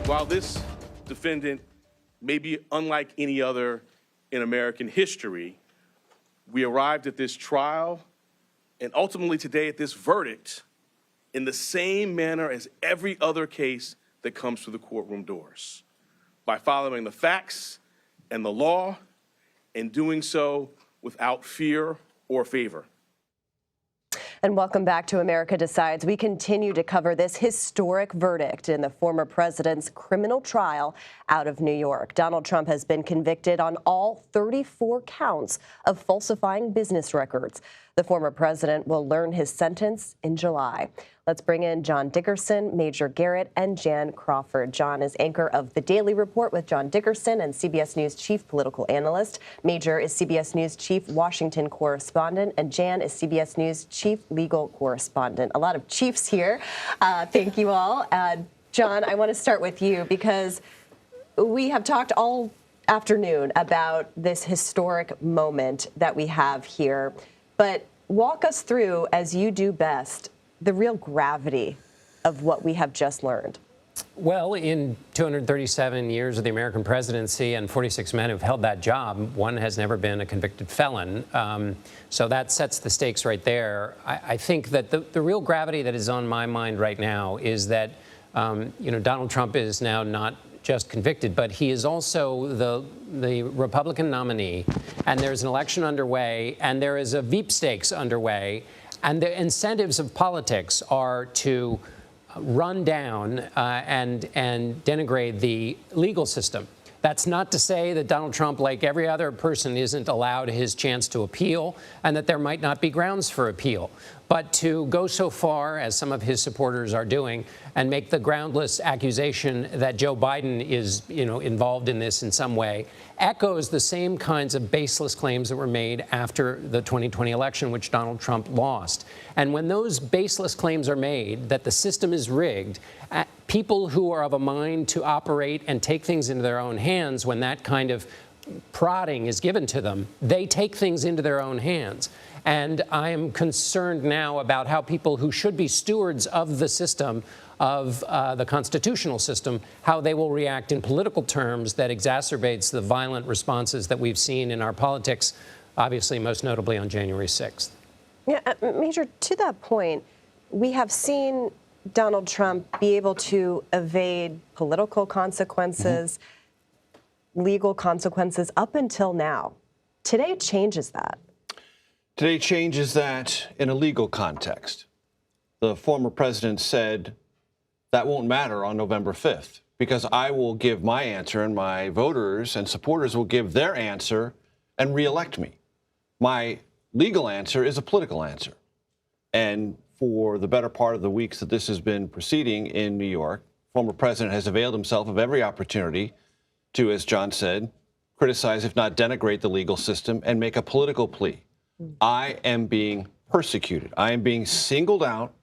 While this defendant may be unlike any other in American history, we arrived at this trial and ultimately today at this verdict in the same manner as every other case that comes through the courtroom doors, by following the facts and the law and doing so without fear or favor. And welcome back to America Decides. We continue to cover this historic verdict in the former president's criminal trial out of New York. Donald Trump has been convicted on all 34 counts of falsifying business records. The former president will learn his sentence in July. Let's bring in John Dickerson, Major Garrett and Jan Crawford. John is anchor of The Daily Report with John Dickerson and CBS News chief political analyst. Major is CBS News chief Washington correspondent, and Jan is CBS News chief legal correspondent. A lot of chiefs here. Thank you all. John, I want to start with you because we have talked all afternoon about this historic moment that we have here. But walk us through, as you do best, the real gravity of what we have just learned. Well, in 237 years of the American presidency and 46 men who've held that job, one has never been a convicted felon. So that sets the stakes right there. I think that the real gravity that is on my mind right now is that, Donald Trump is now not just convicted, but he is also the Republican nominee, and there's an election underway, and there is a Veep stakes underway, and the incentives of politics are to run down and denigrate the legal system. That's not to say that Donald Trump, like every other person, isn't allowed his chance to appeal and that there might not be grounds for appeal. But to go so far, as some of his supporters are doing, and make the groundless accusation that Joe Biden is, involved in this in some way, echoes the same kinds of baseless claims that were made after the 2020 election, which Donald Trump lost. And when those baseless claims are made that the system is rigged, people who are of a mind to operate and take things into their own hands, when that kind of prodding is given to them, they take things into their own hands. And I am concerned now about how people who should be stewards of the system, of the constitutional system, how they will react in political terms that exacerbates the violent responses that we've seen in our politics, obviously most notably on January 6th. Yeah, Major, to that point, we have seen Donald Trump be able to evade political consequences, legal consequences up until now. Today changes that. Today changes that in a legal context. The former president said that won't matter on November 5th because I will give my answer and my voters and supporters will give their answer and reelect me. My legal answer is a political answer. And for the better part of the weeks that this has been proceeding in New York, former president has availed himself of every opportunity to, as John said, criticize, if not denigrate, the legal system and make a political plea. I am being persecuted. I am being singled out.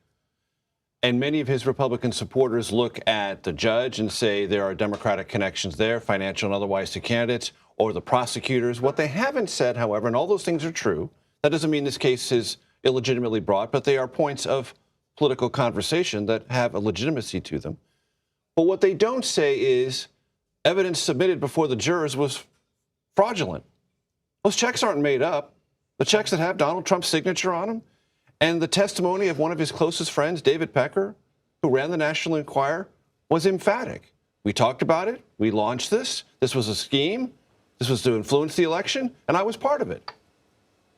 And many of his Republican supporters look at the judge and say there are Democratic connections there, financial and otherwise, to candidates or the prosecutors. What they haven't said, however, and all those things are true, that doesn't mean this case is illegitimately brought, but they are points of political conversation that have a legitimacy to them. But what they don't say is evidence submitted before the jurors was fraudulent. Those checks aren't made up. The checks that have Donald Trump's signature on them, and the testimony of one of his closest friends, David Pecker, who ran the National Enquirer, was emphatic. We talked about it. We launched this. This was a scheme. This was to influence the election, and I was part of it.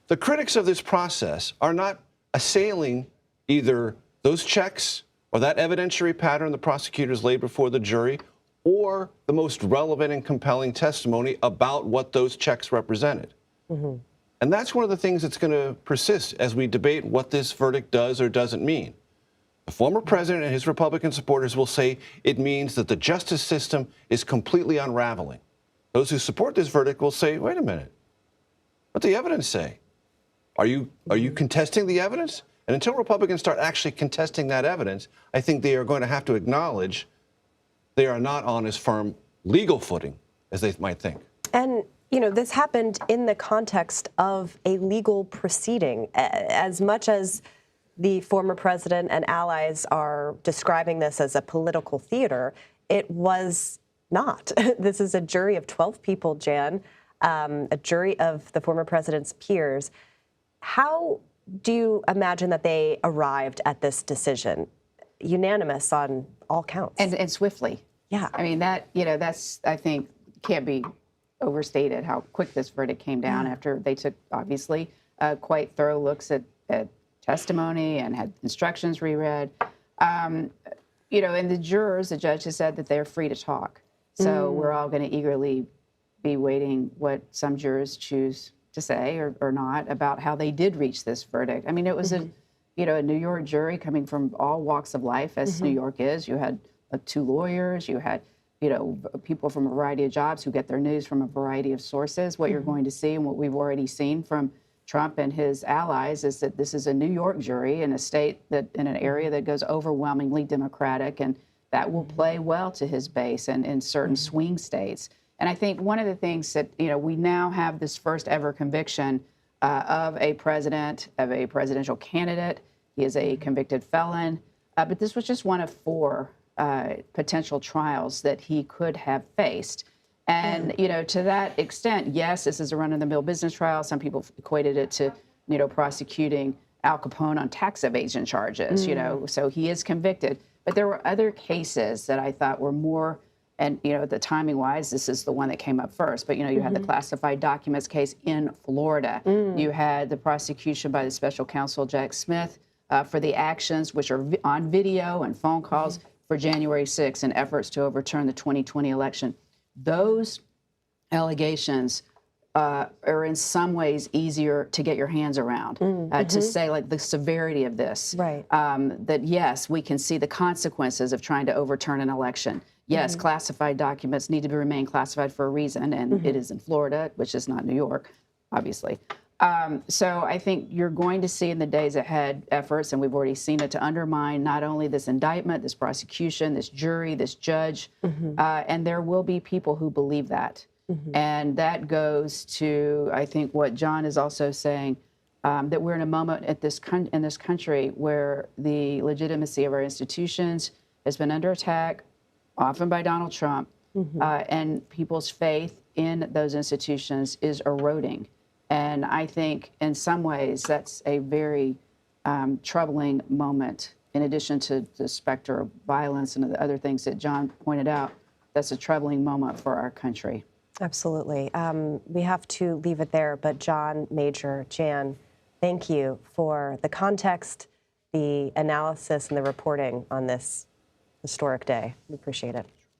The critics of this process are not assailing either those checks or that evidentiary pattern the prosecutors laid before the jury or the most relevant and compelling testimony about what those checks represented. And that's one of the things that's going to persist as we debate what this verdict does or doesn't mean. The former president and his Republican supporters will say it means that the justice system is completely unraveling. Those who support this verdict will say, wait a minute, what does the evidence say? Are you contesting the evidence? And until Republicans start actually contesting that evidence, I think they are going to have to acknowledge they are not on as firm legal footing as they might think. And this happened in the context of a legal proceeding. As much as the former president and allies are describing this as a political theater, it was not. This is a jury of 12 people, Jan, a jury of the former president's peers. How do you imagine that they arrived at this decision? Unanimous on all counts. And swiftly. Yeah. I mean, that's, I think, can't be overstated how quick this verdict came down after they took, obviously, quite thorough looks at testimony and had instructions reread. And the jurors, the judge has said that they're free to talk. So we're all going to eagerly be waiting what some jurors choose to say or not about how they did reach this verdict. I mean, it was a New York jury coming from all walks of life, as New York is. You had 2 lawyers, you had people from a variety of jobs who get their news from a variety of sources. What you're going to see and what we've already seen from Trump and his allies is that this is a New York jury in a state that in an area that goes overwhelmingly Democratic, and that will play well to his base and in certain swing states. And I think one of the things that, we now have this first ever conviction of a president, of a presidential candidate. He is a convicted felon, but this was just one of 4 potential trials that he could have faced. And, to that extent, yes, this is a run-of-the-mill business trial. Some people equated it to, prosecuting Al Capone on tax evasion charges, so he is convicted. But there were other cases that I thought were more, and, the timing-wise, this is the one that came up first. But, you had the classified documents case in Florida. You had the prosecution by the special counsel, Jack Smith, for the actions, which are on video and phone calls, for January 6th and efforts to overturn the 2020 election. Those allegations are in some ways easier to get your hands around, to say, like, the severity of this. Right. That, yes, we can see the consequences of trying to overturn an election. Yes, classified documents need to remain classified for a reason, and it is in Florida, which is not New York, obviously. So I think you're going to see in the days ahead efforts, and we've already seen it, to undermine not only this indictment, this prosecution, this jury, this judge, and there will be people who believe that. And that goes to, I think, what John is also saying, that we're in a moment in this country where the legitimacy of our institutions has been under attack, often by Donald Trump, and people's faith in those institutions is eroding. And I think in some ways that's a very troubling moment, in addition to the specter of violence and the other things that John pointed out. That's a troubling moment for our country. Absolutely. We have to leave it there, but John, Major, Jan, thank you for the context, the analysis, and the reporting on this historic day. We appreciate it.